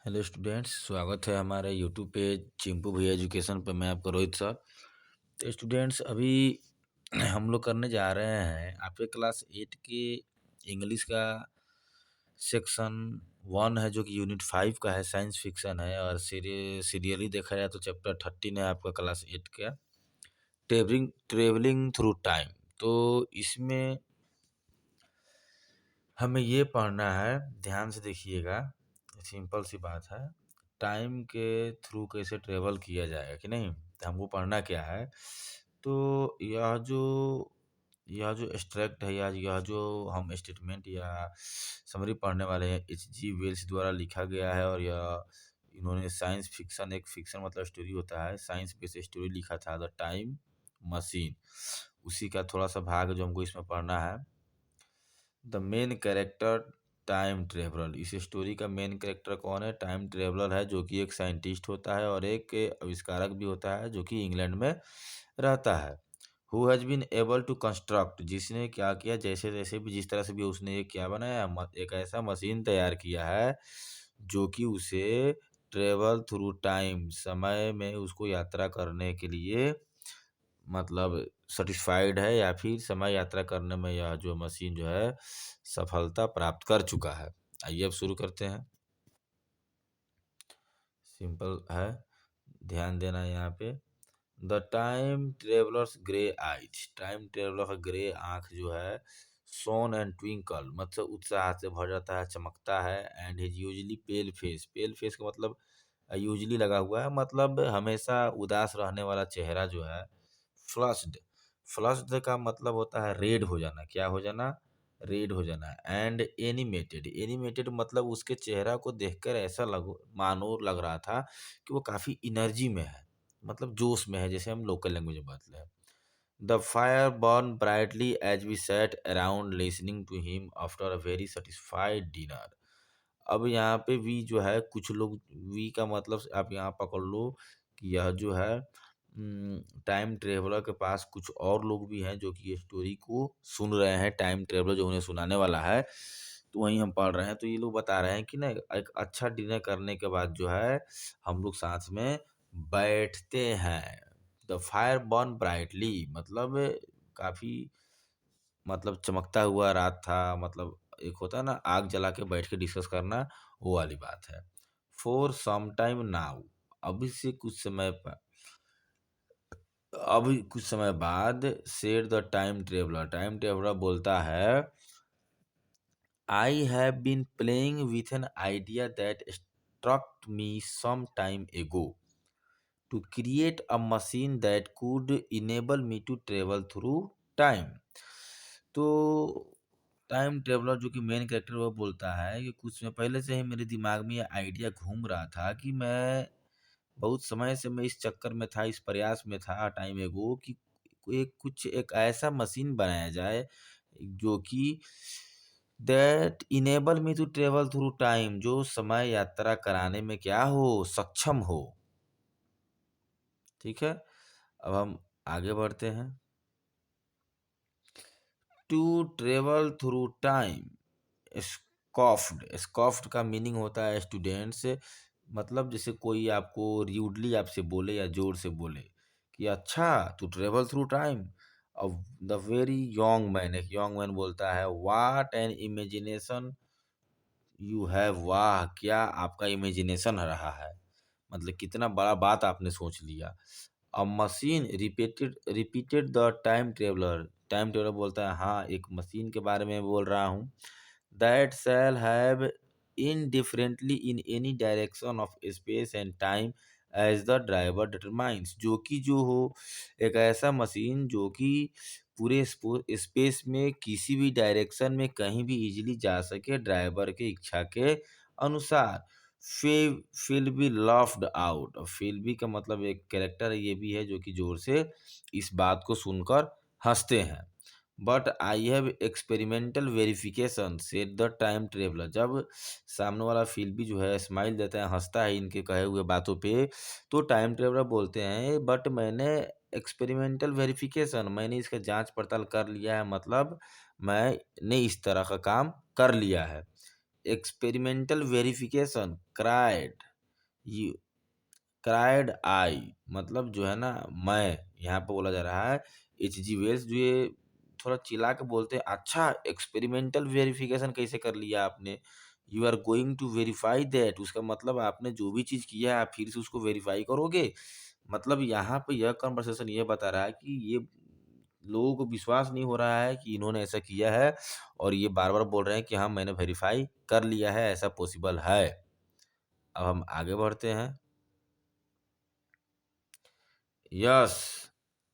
Hello students, स्वागत है हमारे यूट्यूब पे चिंपू भैया एजुकेशन पे। मैं आपका रोहित सर। तो स्टूडेंट्स, अभी हम लोग करने जा रहे हैं आपके क्लास 8 के इंग्लिश का सेक्शन 1 है, जो कि यूनिट 5 का है, साइंस फिक्शन है। और सीरियली देखा जाए तो चैप्टर 13 है आपका क्लास 8 का, ट्रेवलिंग ट्रेवलिंग थ्रू टाइम। तो इसमें हमें ये पढ़ना है, ध्यान से देखिएगा, सिंपल सी बात है। टाइम के थ्रू कैसे ट्रेवल किया जाएगा कि नहीं, तो हमको पढ़ना क्या है। तो यह जो एक्सट्रैक्ट है, या यह जो हम स्टेटमेंट या समरी पढ़ने वाले हैं, H.G. वेल्स द्वारा लिखा गया है। और यह इन्होंने साइंस फिक्शन, एक फिक्शन मतलब स्टोरी होता है, साइंस बेस्ड स्टोरी लिखा था, द टाइम मशीन। उसी का थोड़ा सा भाग जो हमको इसमें पढ़ना है। The main character time traveller. इस स्टोरी का मेन कैरेक्टर कौन है? टाइम ट्रेवलर है, जो कि एक साइंटिस्ट होता है और एक आविष्कारक भी होता है, जो कि इंग्लैंड में रहता है। Who has been able to construct, जिसने क्या किया, जैसे जैसे भी, जिस तरह से भी उसने एक क्या बनाया, एक ऐसा मशीन तैयार किया है जो कि उसे ट्रेवल थ्रू टाइम, समय में उसको यात्रा करने के लिए मतलब सेटिस्फाइड है, या फिर समय यात्रा करने में यह जो मशीन जो है सफलता प्राप्त कर चुका है। आइए अब शुरू करते हैं। सिंपल है, ध्यान देना है यहाँ पे। The time travellers grey eyes. Time traveller का ग्रे आंख जो है, सोन एंड ट्विंकल मतलब उत्साह से भर जाता है, चमकता है। And his usually pale face. Pale face का मतलब यूजली लगा हुआ है, मतलब हमेशा उदास रहने वाला चेहरा जो है। फ्लस्ड। फ्लस्ड का मतलब होता है रेड हो जाना। क्या हो जाना? रेड हो जाना। And animated. एनिमेटेड मतलब उसके चेहरा को देखकर ऐसा मानो लग रहा था कि वो काफ़ी एनर्जी में है, मतलब जोश में है, जैसे हम लोकल लैंग्वेज में बात लें। The fire burn brightly as we sat around listening to him after a very satisfied dinner. अब यहाँ पे वी जो है, कुछ लोग, वी का मतलब आप यहाँ पकड़ लो कि यह जो है टाइम ट्रेवलर के पास कुछ और लोग भी हैं जो कि ये स्टोरी को सुन रहे हैं। टाइम ट्रेवलर जो उन्हें सुनाने वाला है, तो वहीं हम पढ़ रहे हैं। तो ये लोग बता रहे हैं कि ना, एक अच्छा डिनर करने के बाद जो है हम लोग साथ में बैठते हैं। द फायर बर्न ब्राइटली मतलब काफी, मतलब चमकता हुआ रात था, मतलब एक होता है ना आग जला के बैठ के डिस्कस करना, वो वाली बात है। फॉर सम टाइम नाउ, अभी से कुछ समय पर, अभी कुछ समय बाद, said the time traveller. Time traveller बोलता है, I have been playing with an idea that struck me some time ago to create a machine that could enable me to travel through time। तो time traveller जो कि main character, वो बोलता है कि कुछ समय पहले से ही मेरे दिमाग में ये आइडिया घूम रहा था कि मैं बहुत समय से मैं इस चक्कर में था, इस प्रयास में था टाइम एगो, कि एक ऐसा मशीन बनाया जाए जो कि that enable me to travel through time, जो समय यात्रा कराने में क्या हो, सक्षम हो। ठीक है, अब हम आगे बढ़ते हैं। To travel through time. Scoffed. Scoffed का मीनिंग होता है स्टूडेंट्स, मतलब जैसे कोई आपको र्यूडली आपसे बोले या जोर से बोले कि अच्छा टू ट्रेवल थ्रू टाइम। अब द वेरी यंग मैन, एक यंग मैन बोलता है, what an imagination you have. वाह, क्या आपका इमेजिनेशन रहा है, मतलब कितना बड़ा बात आपने सोच लिया। अ machine repeated repeated the time traveller. Time traveller बोलता है, हाँ एक मशीन के बारे में बोल रहा हूँ। That shall have indifferently in any direction of space and time as the driver determines. जो कि जो हो, एक ऐसा मशीन जो कि पूरे स्पेस में किसी भी डायरेक्शन में कहीं भी इजीली जा सके, ड्राइवर के इच्छा के अनुसार। Fill be laughed out. Fill be का मतलब एक कैरेक्टर ये भी है जो कि जोर से इस बात को सुनकर हंसते हैं। But I have experimental verification said the time traveller. जब सामने वाला फिल भी जो है स्माइल देता है, हंसता है इनके कहे हुए बातों पे, तो टाइम ट्रेवलर बोलते हैं, बट मैंने एक्सपेरिमेंटल वेरिफिकेशन, मैंने इसका जांच पड़ताल कर लिया है, मतलब मैंने इस तरह का काम कर लिया है। Experimental verification cried you cried I मतलब जो है ना मैं यहाँ पे बोला जा रहा है एच जी वेल्स जो ये थोड़ा चिल्ला के बोलते हैं अच्छा एक्सपेरिमेंटल वेरिफिकेशन कैसे कर लिया आपने you are going to verify that उसका मतलब आपने जो भी चीज़ किया है आप फिर से उसको वेरीफाई करोगे मतलब यहाँ पे यह कन्वर्सेशन ये बता रहा है कि ये लोगों को विश्वास नहीं हो रहा है कि इन्होंने ऐसा किया है और ये बार बार बोल रहे हैं कि हाँ मैंने वेरीफाई कर लिया है ऐसा पॉसिबल है अब हम आगे बढ़ते हैं यस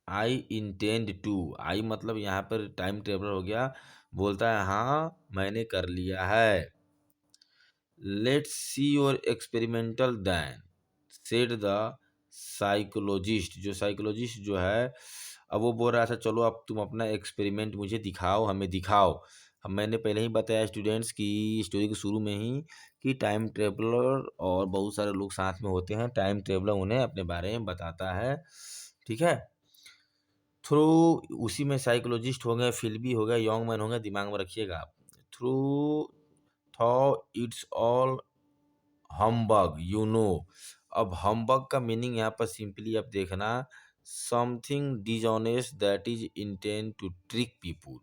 आई इंटेंड टू आई मतलब यहाँ पर टाइम ट्रेवलर हो गया बोलता है हाँ मैंने कर लिया है let's see your experimental then said the psychologist जो साइकोलॉजिस्ट जो है अब वो बोल रहा था चलो अब तुम अपना एक्सपेरिमेंट मुझे दिखाओ हमें दिखाओ हम मैंने पहले ही बताया स्टूडेंट्स की स्टोरी के शुरू में ही कि टाइम ट्रेवलर और बहुत सारे लोग साथ में होते हैं टाइम ट्रेवलर उन्हें अपने बारे में बताता है ठीक है थ्रू उसी में साइकोलॉजिस्ट हो गए फिल्बी हो गए यंग मैन हो गए दिमाग में रखिएगा आप through though it's all humbug you know अब हम्बग का मीनिंग यहाँ पर सिंपली आप देखना something dishonest that is intended to trick people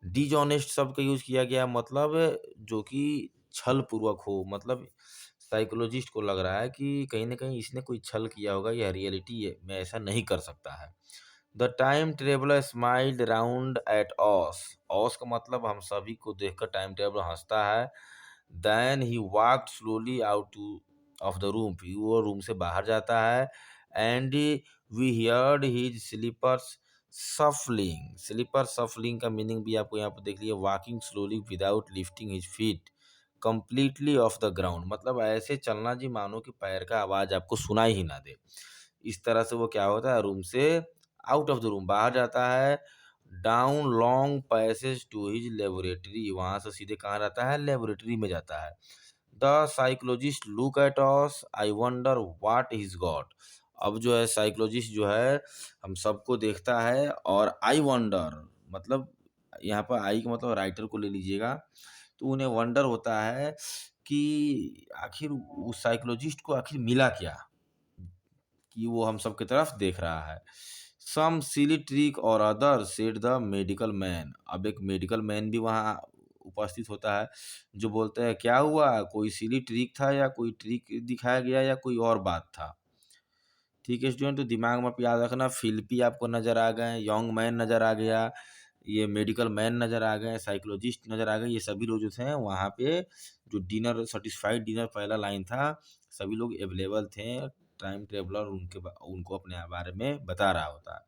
dishonest शब्द का यूज किया गया मतलब जो कि छल पूर्वक हो मतलब साइकोलॉजिस्ट को लग रहा है कि कहीं ना कहीं इसने कोई छल किया होगा यह रियलिटी में ऐसा नहीं कर सकता है the time traveller smiled round at us us का मतलब हम सभी को देखकर टाइम ट्रेवलर हंसता है then he walked slowly out to off the room फिर वो रूम से बाहर जाता है and we heard his slippers shuffling का मीनिंग भी आपको यहाँ पर देख लिया walking slowly without lifting his feet completely off the ground मतलब ऐसे चलना जी मानो कि पैर का आवाज आपको सुनाई ही ना दे इस तरह से वो क्या होता है रूम से आउट ऑफ द रूम बाहर जाता है down long passage to his laboratory वहां से सीधे कहाँ रहता है लेबोरेटरी में जाता है the psychologist look at us I wonder what is got अब जो है साइकोलॉजिस्ट जो है हम सबको देखता है और आई वंडर मतलब यहाँ पर आई का मतलब राइटर को ले लीजिएगा तो उन्हें वंडर होता है कि आखिर उस साइकोलॉजिस्ट को आखिर मिला क्या कि वो हम सब की तरफ देख रहा है सम सिली ट्रिक और other said the medical man अब एक मेडिकल मैन भी वहाँ उपस्थित होता है जो बोलते हैं क्या हुआ कोई सिली ट्रिक था या कोई ट्रिक दिखाया गया या कोई और बात था ठीक है स्टूडेंट तो दिमाग में आप याद रखना फिलिपी आपको नजर आ गए यंग मैन नजर आ गया ये मेडिकल मैन नजर आ गए साइकोलॉजिस्ट नजर आ गए ये सभी लोग जो थे वहाँ पे जो डिनर सेटिस्फाइड डिनर पहला लाइन था सभी लोग अवेलेबल थे टाइम ट्रेवलर उनको अपने बारे में बता रहा होता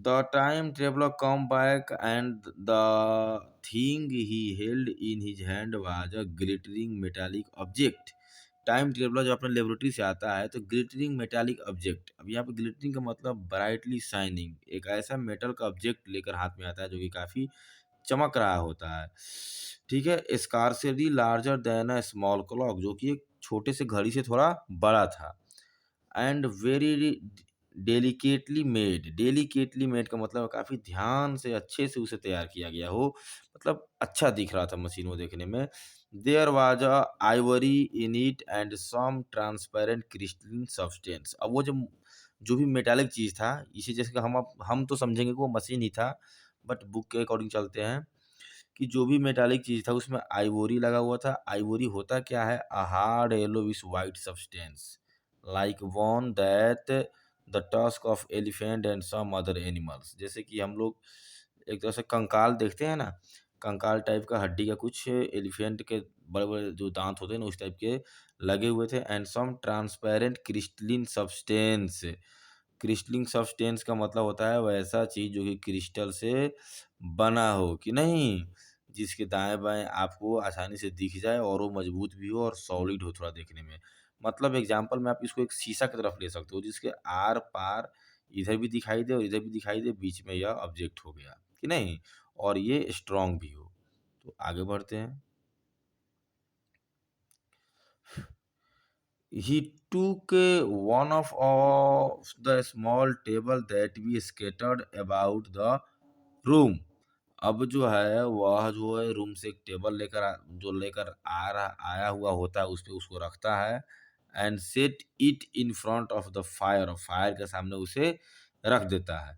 the time traveller come back and the thing he held in his hand was a glittering metallic object time traveller जब अपने लेबोरेटरी से आता है तो ग्लिटरिंग मेटालिक ऑब्जेक्ट अब यहाँ पे ग्लिटरिंग का मतलब ब्राइटली शाइनिंग एक ऐसा मेटल का ऑब्जेक्ट लेकर हाथ में आता है जो कि काफी चमक रहा होता है ठीक है scarcely larger than a small clock जो कि एक छोटे से घड़ी से थोड़ा बड़ा था एंड वेरी डेलिकेटली मेड का मतलब काफी ध्यान से अच्छे से उसे तैयार किया गया हो मतलब अच्छा दिख रहा था मशीन वो देखने में there was a ivory in it and some transparent crystalline substance अब वो जो भी मेटालिक चीज था इसे जैसे कि हम तो समझेंगे कि वो मशीन ही था बट बुक के अकॉर्डिंग चलते हैं कि जो भी मेटालिक चीज था उसमें आइवोरी लगा हुआ था आइवोरी होता क्या है a hard yellow with white substance like one that the tusk of elephant and some other animals जैसे कि हम लोग एक तरह से कंकाल देखते हैं ना कंकाल टाइप का हड्डी का कुछ एलिफेंट के बड़े बड़े जो दांत होते हैं ना उस टाइप के लगे हुए थे and some transparent crystalline substance crystalline substance का मतलब होता है वैसा चीज जो कि क्रिस्टल से बना हो कि नहीं जिसके दाएं बाएं आपको आसानी से दिख जाए और वो मजबूत भी हो और सॉलिड हो थोड़ा देखने में मतलब एग्जांपल में आप इसको एक शीशा की तरफ ले सकते हो जिसके आर पार इधर भी दिखाई दे और इधर भी दिखाई दे बीच में यह ऑब्जेक्ट हो गया कि नहीं और ये स्ट्रांग भी हो तो आगे बढ़ते हैं he took one of the small table that we scattered about the room अब जो है वह जो है रूम से एक टेबल लेकर आ रहा आया हुआ होता है, उस पे उसको रखता है and set it in front of the fire, और फायर के सामने उसे रख देता है।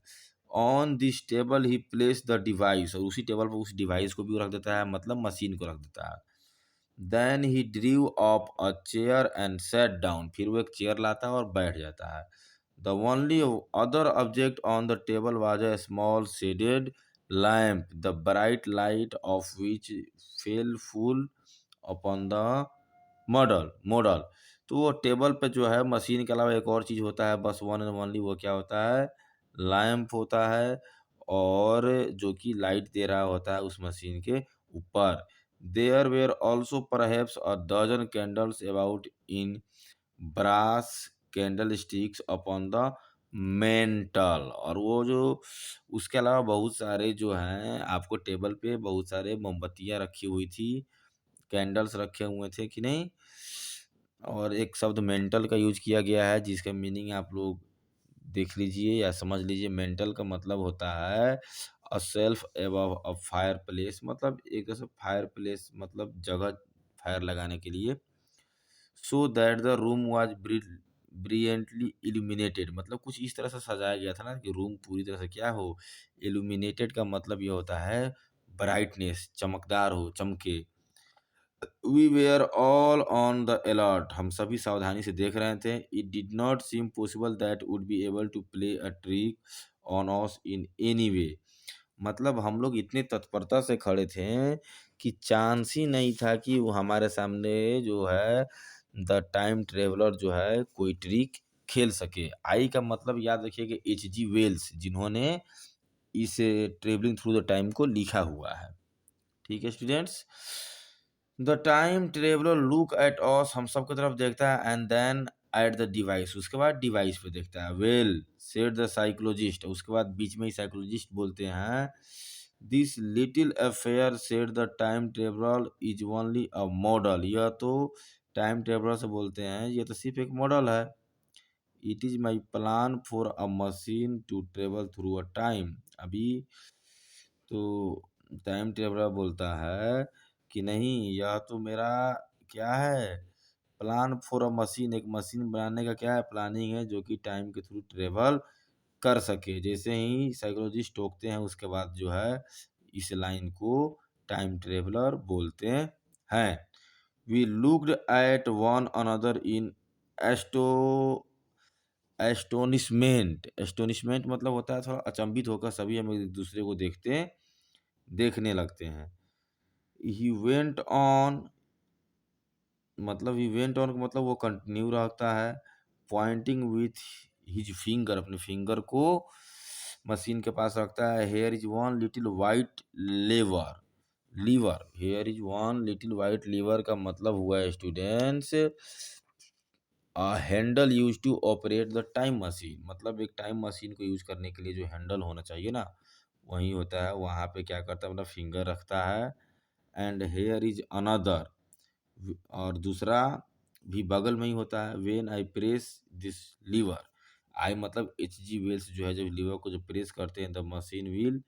On this table he place the device, और उसी टेबल पर उस डिवाइस को भी रख देता है, मतलब मशीन को रख देता है। Then he drew up a chair and set down, फिर वो एक चेयर लाता है और बैठ जाता है। The only other object on the table was a small shaded lamp, the bright light of which fail full upon the model. तो वो टेबल पे जो है मशीन के अलावा एक और चीज़ होता है, बस वन एंड ओनली, वो क्या होता है, लैंप होता है, और जो कि लाइट दे रहा होता है उस मशीन के ऊपर। There were also perhaps a dozen candles about in brass candle sticks upon the mantel, और वो जो उसके अलावा बहुत सारे जो हैं आपको टेबल पे बहुत सारे मोमबत्तियां रखी हुई थी, कैंडल्स रखे हुए थे कि नहीं। और एक शब्द मेंटल का यूज किया गया है, जिसका मीनिंग आप लोग देख लीजिए या समझ लीजिए। मेंटल का मतलब होता है a self above a fire place, मतलब एक तरह से फायर प्लेस मतलब जगह फायर लगाने के लिए। So that the room was brilliantly illuminated, मतलब कुछ इस तरह से सजाया गया था ना कि रूम पूरी तरह से क्या हो, इल्यूमिनेटेड का मतलब ये होता है ब्राइटनेस, चमकदार हो, चमके। We were all on the alert, हम सभी सावधानी से देख रहे थे। It did not seem possible that would be able to play a trick on us in any way, मतलब हम लोग इतने तत्परता से खड़े थे कि चांस ही नहीं था कि वो हमारे सामने जो है द टाइम ट्रेवलर जो है कोई ट्रिक खेल सके। आई का मतलब याद रखिए कि एच जी वेल्स, जिन्होंने इस ट्रेवलिंग थ्रू द टाइम को लिखा हुआ है। ठीक है students, the time traveller look at us, हम सबकी तरफ देखता है, and then at the device, उसके बाद डिवाइस पे देखता है। वेल सेड द साइकोलॉजिस्ट, उसके बाद बीच में ही साइकोलॉजिस्ट बोलते हैं, this little affair said the time traveller is only a model, यह तो टाइम ट्रेवलर से बोलते हैं ये तो सिर्फ एक मॉडल है। It is my plan for a machine to travel through a time, अभी तो टाइम ट्रेवलर बोलता है कि नहीं, यह तो मेरा क्या है, प्लान फॉर अ मशीन, एक मशीन बनाने का क्या है, प्लानिंग है, जो कि टाइम के थ्रू ट्रेवल कर सके। जैसे ही साइकोलॉजिस्ट टोकते हैं उसके बाद जो है इस लाइन को टाइम ट्रेवलर बोलते हैं। We looked at one another in asto astonishment, astonishment मतलब होता है थोड़ा अचंभित होकर सभी हम एक दूसरे को देखने लगते हैं। ही वेंट ऑन, मतलब ही वेंट ऑन का मतलब वो कंटिन्यू रखता है, पॉइंटिंग विथ हिज फिंगर, अपने फिंगर को मशीन के पास रखता है। Here is one little white lever, lever, here is one little white lever का मतलब हुआ है students handle use to operate the time machine, मतलब एक टाइम मशीन को यूज करने के लिए जो हैंडल होना चाहिए ना, वही होता है। वहाँ पे क्या करता है, मतलब फिंगर रखता है। एंड हेयर इज अनदर, और दूसरा भी बगल में ही होता है। When I press this lever, I मतलब एच जी वेल्स जो है जब लीवर को जब प्रेस करते हैं the machine wheel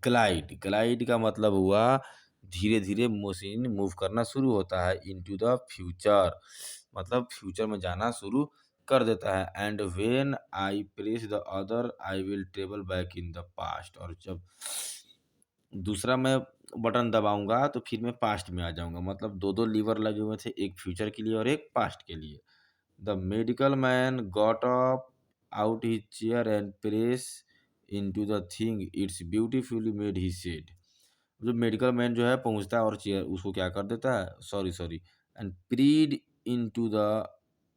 glide, glide का मतलब हुआ धीरे धीरे मशीन मूव करना शुरू होता है इनटू द फ्यूचर, मतलब फ्यूचर में जाना शुरू कर देता है। And when I press the other I will travel back in the past, और जब दूसरा मैं बटन दबाऊंगा तो फिर मैं पास्ट में आ जाऊंगा, मतलब दो दो लीवर लगे हुए थे, एक फ्यूचर के लिए और एक पास्ट के लिए। The medical man got up out his chair and press into the thing it's beautifully made, he said, जो मेडिकल मैन जो है पहुंचता है और चेयर उसको क्या कर देता है, sorry sorry, and preyed into the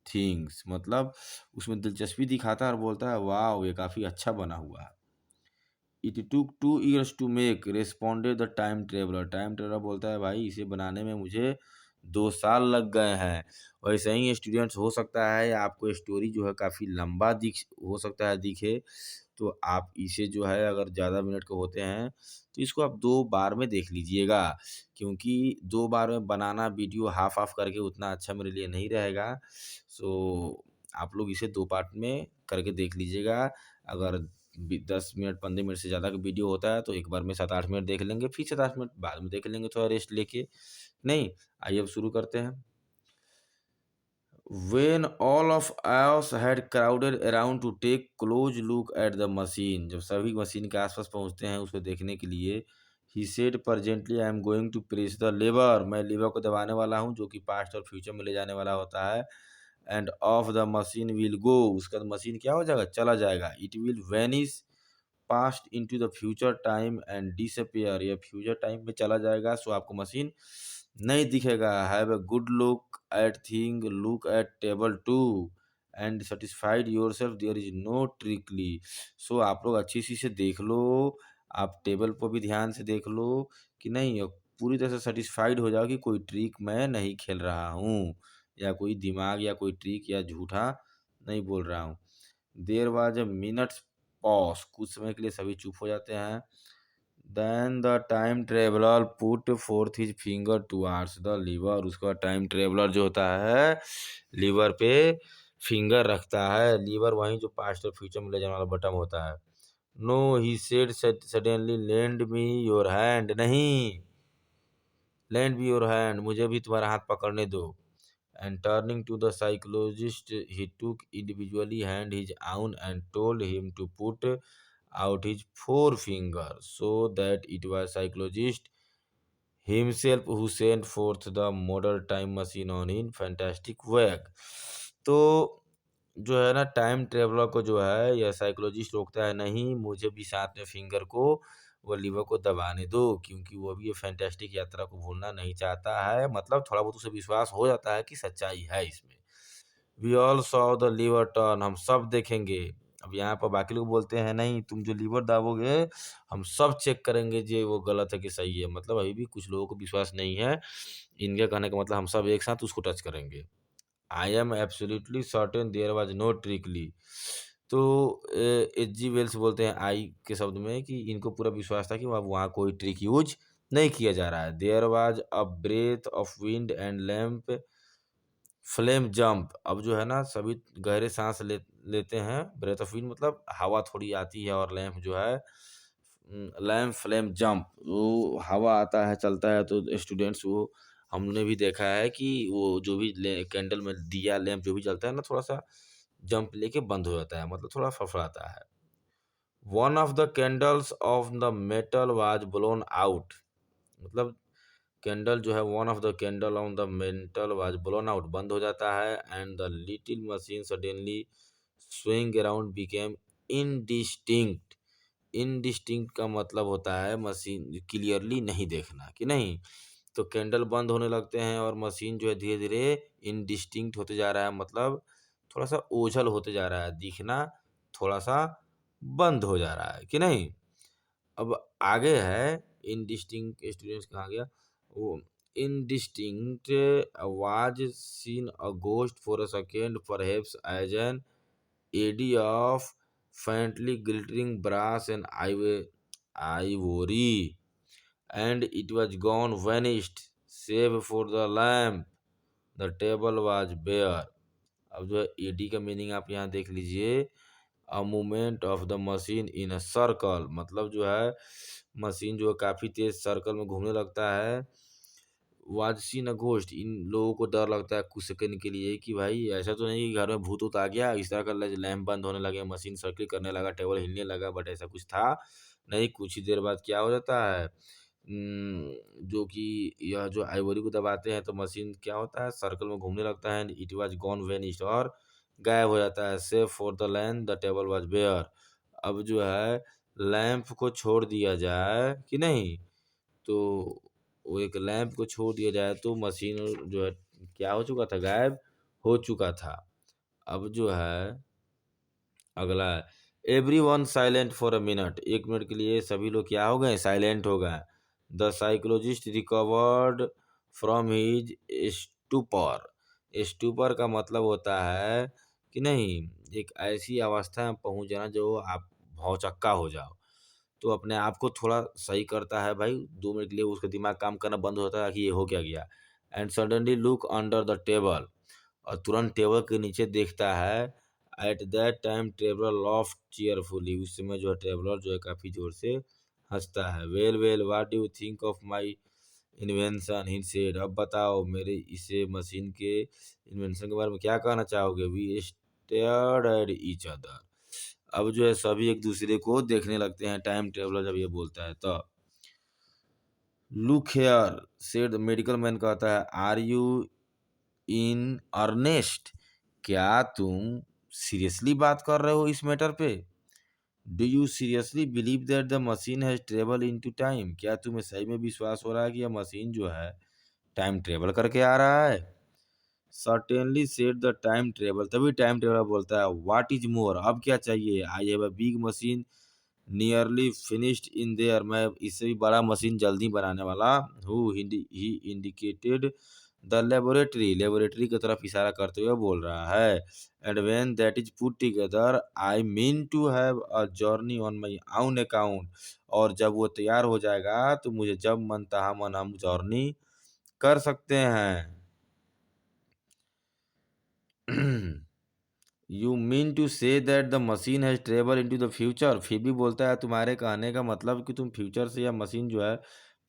things, मतलब उसमें दिलचस्पी दिखाता है और बोलता है वाह ये काफी अच्छा बना हुआ है। It took 2 years to make, responded the time traveller, time traveller बोलता है भाई इसे बनाने में मुझे 2 साल लग गए हैं। वैसे ही स्टूडेंट्स हो सकता है आपको स्टोरी जो है काफ़ी लंबा दिख हो सकता है दिखे, तो आप इसे जो है अगर ज़्यादा मिनट के होते हैं तो इसको आप 2 बार में देख लीजिएगा, क्योंकि 2 बार में बनाना वीडियो हाफ हाफ करके उतना अच्छा मेरे लिए नहीं रहेगा। सो आप लोग इसे 2 पार्ट में करके देख लीजिएगा। अगर 10 मिनट 15 मिनट से ज़्यादा का वीडियो होता है तो एक बार में 7-8 मिनट देख लेंगे, फिर 7-8 मिनट बाद में देख लेंगे थोड़ा रेस्ट लेके। नहीं, आइए अब शुरू करते हैं। When all of us had crowded around to take close look at the machine, जब सभी मशीन के आसपास पहुंचते हैं उसको देखने के लिए, he said presently I am going to press the lever, मैं लीवर को दबाने वाला हूं जो कि पास्ट और फ्यूचर में ले जाने वाला होता है। And off the machine will go, उसका मशीन क्या हो जाएगा, चला जाएगा। It will vanish past into the future time and disappear, ये फ्यूचर टाइम में चला जाएगा, सो आपको मशीन नहीं दिखेगा। Have a good look at thing, look at table too and satisfied yourself there is no trickery. So आप लोग अच्छी सी से देख लो, आप टेबल पर भी ध्यान से देख लो कि नहीं, और पूरी तरह से सेटिस्फाइड हो जाओ कि कोई ट्रिक मैं नहीं खेल रहा हूँ, या कोई दिमाग या कोई ट्रिक या झूठा नहीं बोल रहा हूँ। There was a minutes pause, कुछ समय के लिए सभी चुप हो जाते हैं। Then the time traveller put forth his finger towards the lever, उसका टाइम ट्रेवलर जो होता है लीवर पे फिंगर रखता है। लीवर वहीं जो पास्ट और फ्यूचर में ले जाने वाला बटन होता है। No he said suddenly lend me your hand, नहीं, लेंड मी योर हैंड, मुझे भी तुम्हारा हाथ पकड़ने दो। And turning to the psychologist, he took individually hand his own and told him to put out his forefinger, so that it was psychologist himself who sent forth the modern time machine on in fantastic work। तो जो है ना, time traveller को जो है यह psychologist रोकता है, नहीं, मुझे भी साथ में फिंगर को, वो लीवर को दबाने दो, क्योंकि वो भी ये फैंटास्टिक यात्रा को भूलना नहीं चाहता है। मतलब थोड़ा बहुत उसे विश्वास हो जाता है कि सच्चाई है इसमें। We all saw the lever turn, हम सब देखेंगे। अब यहाँ पर बाकी लोग बोलते हैं नहीं, तुम जो लीवर दाबोगे हम सब चेक करेंगे जे वो गलत है कि सही है। मतलब अभी भी कुछ लोगों को विश्वास नहीं है। इनके कहने का मतलब हम सब एक साथ उसको टच करेंगे। I am absolutely certain there was no trickery. तो एच जी वेल्स बोलते हैं आई के शब्द में कि इनको पूरा विश्वास था कि वहाँ कोई ट्रिक यूज नहीं किया जा रहा है। There was a breath of wind and lamp flame jump, अब जो है ना सभी गहरे सांस लेते हैं। ब्रेथ ऑफ विंड मतलब हवा थोड़ी आती है, और लैंप जो है लैंप फ्लेम जंप, वो हवा आता है चलता है तो स्टूडेंट्स वो हमने भी देखा है कि वो जो भी कैंडल में दिया लैंप जो भी जलता है ना, थोड़ा सा जंप लेके बंद हो जाता है, मतलब थोड़ा फड़फड़ाता है। One of the candles of the metal was blown out, मतलब कैंडल जो है, one of the candle on the mental was blown out, बंद हो जाता है। And the little machine suddenly swing around became indistinct. Indistinct का मतलब होता है मशीन क्लियरली नहीं देखना, कि नहीं। तो कैंडल बंद होने लगते हैं और मशीन जो है धीरे धीरे इनडिस्टिंक्ट होते जा रहा है, मतलब थोड़ा सा ओझल होते जा रहा है, दिखना थोड़ा सा बंद हो जा रहा है, कि नहीं। अब आगे है इनडिस्टिंक्ट, स्टूडेंट्स कहाँ गया वो। Indistinct was seen a ghost for a second perhaps as an eddy of faintly glittering brass and ivory, and it was gone vanished, save for the lamp, the table was bare। अब जो है AD का meaning आप यहाँ देख लीजिए, a movement of the machine in a circle, मतलब जो है मशीन जो है काफी तेज सर्कल में घूमने लगता है। वाज सीन अ घोस्ट, इन लोगों को डर लगता है कुछ सेकंड के लिए कि भाई ऐसा तो नहीं कि घर में भूत ऊत आ गया, इस तरह का लैंप बंद होने लगे, मशीन सर्किल करने लगा, टेबल हिलने लगा, बट ऐसा कुछ था नहीं। कुछ ही देर बाद क्या हो जाता है, जो कि यह जो आइवरी को दबाते हैं तो मशीन क्या होता है, सर्कल में घूमने लगता है। इट वाज गॉन वेनिस्ड, और गायब हो जाता है। Save for the land the table was bare, अब जो है लैंप को छोड़ दिया जाए कि नहीं, तो वो एक लैंप को छोड़ दिया जाए तो मशीन जो है क्या हो चुका था, गायब हो चुका था। अब जो है अगला है, every one silent for a minute, एक मिनट के लिए सभी लोग क्या हो गए, साइलेंट हो गए। The psychologist recovered from his stupor, stupor का मतलब होता है कि नहीं, एक ऐसी अवस्था में पहुंच जाना जो आप भौचक्का हो जाओ, तो अपने आप को थोड़ा सही करता है भाई, 2 मिनट के लिए उसका दिमाग काम करना बंद होता है कि ये हो क्या गया। And suddenly look under the table, और तुरंत टेबल के नीचे देखता है। At that time traveller loft cheerfully, उस समय जो है ट्रेवलर जो है काफ़ी ज़ोर से हंसता है। Well well what do you think of my invention, he said, अब बताओ मेरे इसे मशीन के इन्वेंशन के बारे में क्या कहना चाहोगे। We stared at each other, अब जो है सभी एक दूसरे को देखने लगते हैं टाइम ट्रेवलर जब ये बोलता है तो। Look here said medical man कहता है, आर यू इन अर्नेस्ट, क्या तुम सीरियसली बात कर रहे हो इस मैटर पे। Do you seriously believe that the machine has travel into time, क्या तुम्हें सही में विश्वास हो रहा है कि यह मशीन जो है टाइम ट्रेवल करके आ रहा है। Certainly said the time travel, तभी टाइम ट्रेवल बोलता है, व्हाट इज मोर, अब क्या चाहिए। I have a big machine nearly finished in there, मैं इससे भी बड़ा मशीन जल्दी बनाने वाला हूँ। He indicated the laboratory, laboratory की तरफ इशारा करते हुए बोल रहा है। And when that is put together I mean to have a journey on my own account, और जब वो तैयार हो जाएगा तो मुझे जब मन तहा मन हम जर्नी कर सकते हैं। You mean to say that the machine has travel into the future, फिर भी बोलता है तुम्हारे कहने का मतलब कि तुम फ्यूचर से, या मशीन जो है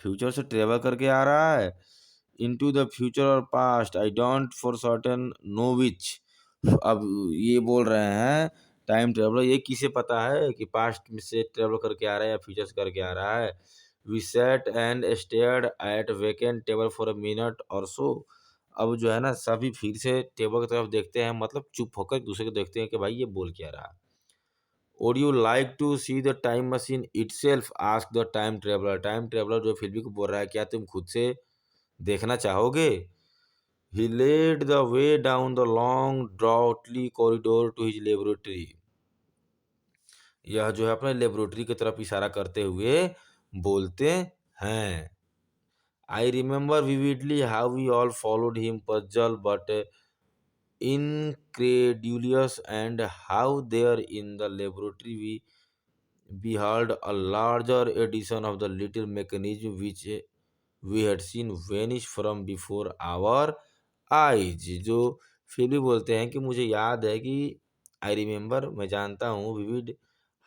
फ्यूचर से ट्रेवल करके आ रहा है। इनटू द फ्यूचर और past I don't for certain know which, अब ये बोल रहे हैं टाइम ट्रेवलर, ये किसे पता है कि पास्ट में से ट्रेवल करके आ रहा है या फ्यूचर से करके आ रहा है। We sat and stared at vacant table for a minute और सो, अब जो है ना सभी फिर से टेबल की तरफ देखते हैं, मतलब चुप होकर एक दूसरे को देखते हैं कि भाई ये बोल क्या रहा। Would you like to see the time machine itself, ask the time traveller, time traveller जो फिर भी को बोल रहा है, क्या तुम खुद से देखना चाहोगे। He led the way down the long draughtily corridor to his laboratory, यह जो है अपने लेबोरेटरी की तरफ इशारा करते हुए बोलते हैं। I remember vividly how we all followed him puzzled but incredulous, and how there in the laboratory we beheld a larger edition of the little mechanism which we had seen vanish from before our eyes, जो फिर भी बोलते हैं कि मुझे याद है कि आई रिमेंबर, मैं जानता हूँ, vivid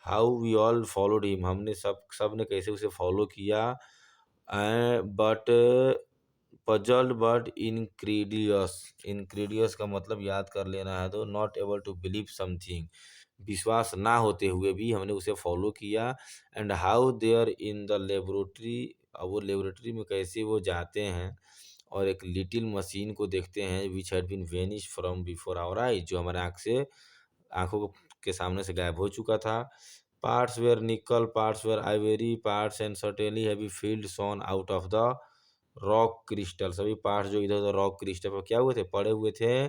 how we all followed him, हमने सब ने कैसे उसे फॉलो किया। But puzzled but incredulous, incredulous का मतलब याद कर लेना है, तो not able to believe something, विश्वास ना होते हुए भी हमने उसे फॉलो किया। And how there in the laboratory, अब वो लेबोरेटरी में कैसे वो जाते हैं और एक लिटिल मशीन को देखते हैं, which had been vanish from before our eyes, जो हमारे आंखों के सामने से गायब हो चुका था। Parts were nickel, parts were ivory, parts and certainly heavy field shown out of the rock crystal, सभी पार्ट्स जो इधर उधर रॉक क्रिस्टल पर क्या हुए थे, पड़े हुए थे।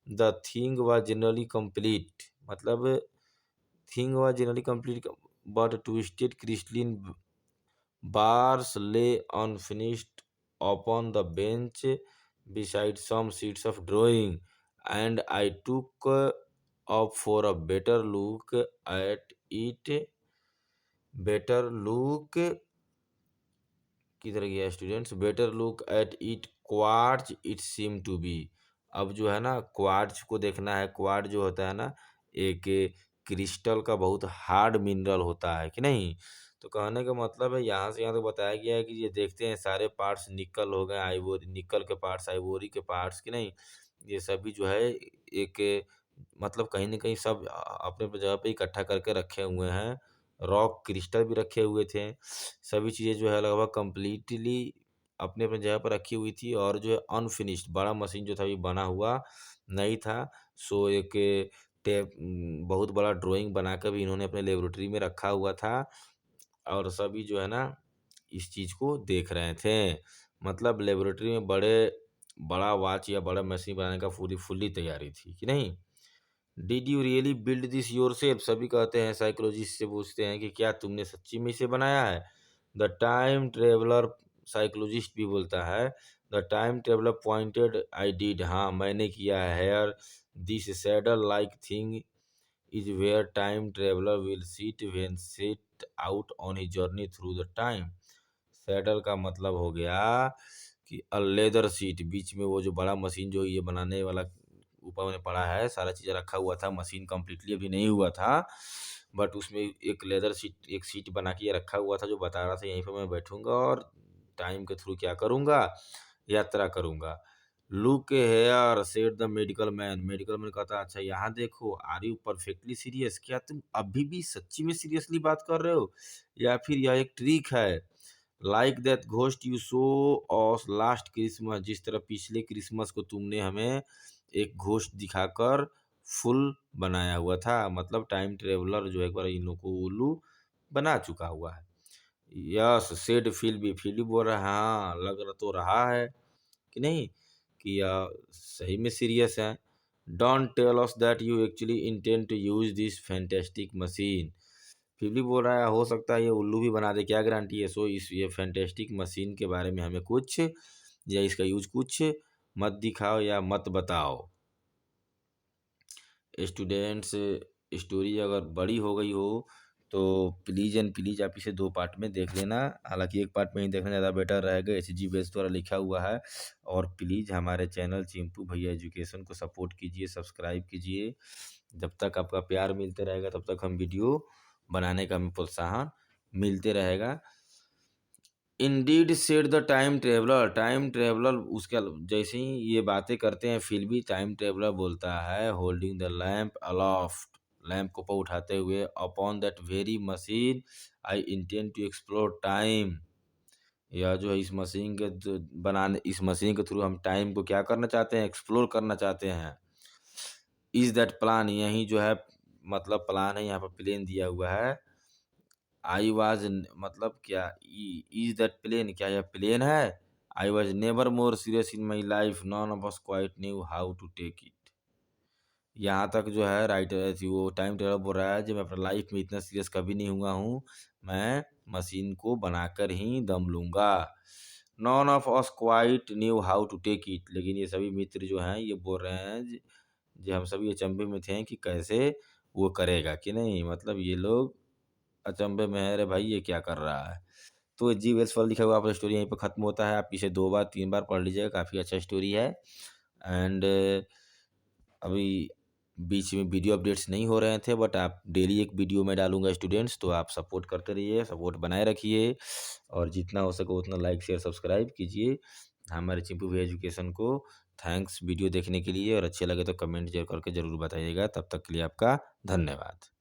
The thing was generally complete, मतलब thing was generally complete but twisted crystalline bars lay unfinished upon the bench beside some sheets of drawing, and I took up for a better look at it. Better look, किधर गया students, better look at it quartz it seem to be, अब जो है ना quartz को देखना है। Quartz जो होता है ना एक क्रिस्टल का बहुत हार्ड मिनरल होता है कि नहीं। तो कहने का मतलब है यहाँ से यहाँ तक बताया गया है कि ये देखते हैं सारे पार्ट्स निकल हो गए, आइवोरी निकल के पार्ट्स, आइवोरी के पार्ट्स कि नहीं, ये सभी जो है एक मतलब कहीं ना कहीं सब अपने अपने जगह पे इकट्ठा करके रखे हुए हैं। रॉक क्रिस्टल भी रखे हुए थे, सभी चीज़ें जो है लगभग कंप्लीटली अपने अपने जगह पर रखी हुई थी, और जो है अनफिनिश्ड बड़ा मशीन जो था अभी बना हुआ नहीं था। सो एक बहुत बड़ा ड्राइंग बनाकर भी इन्होंने अपने लेबोरेटरी में रखा हुआ था, और सभी जो है ना इस चीज़ को देख रहे थे। मतलब लेबोरेटरी में बड़ा वॉच या बड़ा मशीन बनाने का पूरी फुल्ली तैयारी थी कि नहीं। Did you really build this yourself, सभी कहते हैं, साइकोलॉजिस्ट से पूछते हैं कि क्या तुमने सच्ची में इसे बनाया है। द टाइम ट्रेवलर, साइकोलॉजिस्ट भी बोलता है, the time traveller pointed, I did, हाँ मैंने किया है। Here this saddle like thing is where time traveller will seat when set out on his journey through the time. Saddle का मतलब हो गया कि लेदर सीट, बीच में वो जो बड़ा मशीन जो ये बनाने वाला ऊपर मैंने पढ़ा है, सारा चीज़ें रखा हुआ था, मशीन कंप्लीटली अभी नहीं हुआ था, बट उसमें एक लेदर सीट, एक सीट बना के रखा हुआ था जो बता रहा था यहीं पे मैं बैठूँगा और टाइम के थ्रू क्या करूँगा, यात्रा करूँगा। Look here said the medical man, medical man कहता अच्छा यहाँ देखो, आर यू परफेक्टली सीरियस, क्या तुम अभी भी सच्ची में सीरियसली बात कर रहे हो या फिर यह एक ट्रिक है? Like that ghost you show us last Christmas, जिस तरह पिछले क्रिसमस को तुमने हमें एक घोस्ट दिखाकर फुल बनाया हुआ था, मतलब टाइम ट्रेवलर जो एक बार इन लोगों को उल्लू बना चुका हुआ है। यस सेड फिल्बी, फिल्बी बोल रहा है हाँ लग तो रहा है कि नहीं कि सही में सीरियस है। Don't tell us that you actually intend to use this fantastic machine, फिर भी बोल रहा है हो सकता है ये उल्लू भी बना दे, क्या गारंटी है। सो इस ये फैंटेस्टिक मशीन के बारे में हमें कुछ या इसका यूज कुछ मत दिखाओ या मत बताओ। स्टूडेंट्स स्टोरी अगर बड़ी हो गई हो तो प्लीज़ एंड प्लीज़ आप इसे 2 पार्ट में देख लेना, हालाँकि 1 पार्ट में ही देखना ज़्यादा बेटर रहेगा, एसजी बेस द्वारा लिखा हुआ है। और प्लीज़ हमारे चैनल चिंटू भैया एजुकेशन को सपोर्ट कीजिए, सब्सक्राइब कीजिए। जब तक आपका प्यार मिलते रहेगा तब तक हम वीडियो बनाने का हमें प्रोत्साहन मिलते रहेगा। Indeed said the time traveller, time traveller उसके जैसे ही ये बातें करते हैं फिर भी टाइम ट्रेवलर बोलता है holding the lamp aloft, lamp को ऊपर उठाते हुए, upon that very machine I intend to explore time, या जो है इस मशीन के बनाने, इस मशीन के थ्रू हम टाइम को क्या करना चाहते हैं, एक्सप्लोर करना चाहते हैं। इज दैट प्लान, यही जो है मतलब प्लान है, यहाँ पर प्लेन दिया हुआ है। आई वॉज मतलब क्या, इज दैट प्लेन, क्या यह प्लेन है। I was never more serious in my life, none of us quite knew how to take it. यहाँ तक जो है राइटर वो टाइम ट्रेवलर बोल रहा है कि मैं अपने लाइफ में इतना सीरियस कभी नहीं हुआ हूँ, मैं मशीन को बनाकर ही दम लूँगा। None of us quite knew how to take it, लेकिन ये सभी मित्र जो हैं ये बोल रहे हैं जो हम सभी अचंभे में थे कि कैसे वो करेगा कि नहीं, मतलब ये लोग अचंभे में है, अरे भाई ये क्या कर रहा है। तो जी वेल्स पर लिखा हुआ आपका स्टोरी यहीं पर ख़त्म होता है, आप इसे 2 बार 3 बार पढ़ लीजिएगा, काफ़ी अच्छा स्टोरी है। एंड अभी बीच में वीडियो अपडेट्स नहीं हो रहे थे, बट आप डेली एक वीडियो मैं डालूंगा स्टूडेंट्स, तो आप सपोर्ट करते रहिए, सपोर्ट बनाए रखिए और जितना हो सके उतना लाइक शेयर सब्सक्राइब कीजिए हमारे चिंपू भी एजुकेशन को। थैंक्स वीडियो देखने के लिए, और अच्छे लगे तो कमेंट जरूर करके ज़रूर बताइएगा। तब तक के लिए आपका धन्यवाद।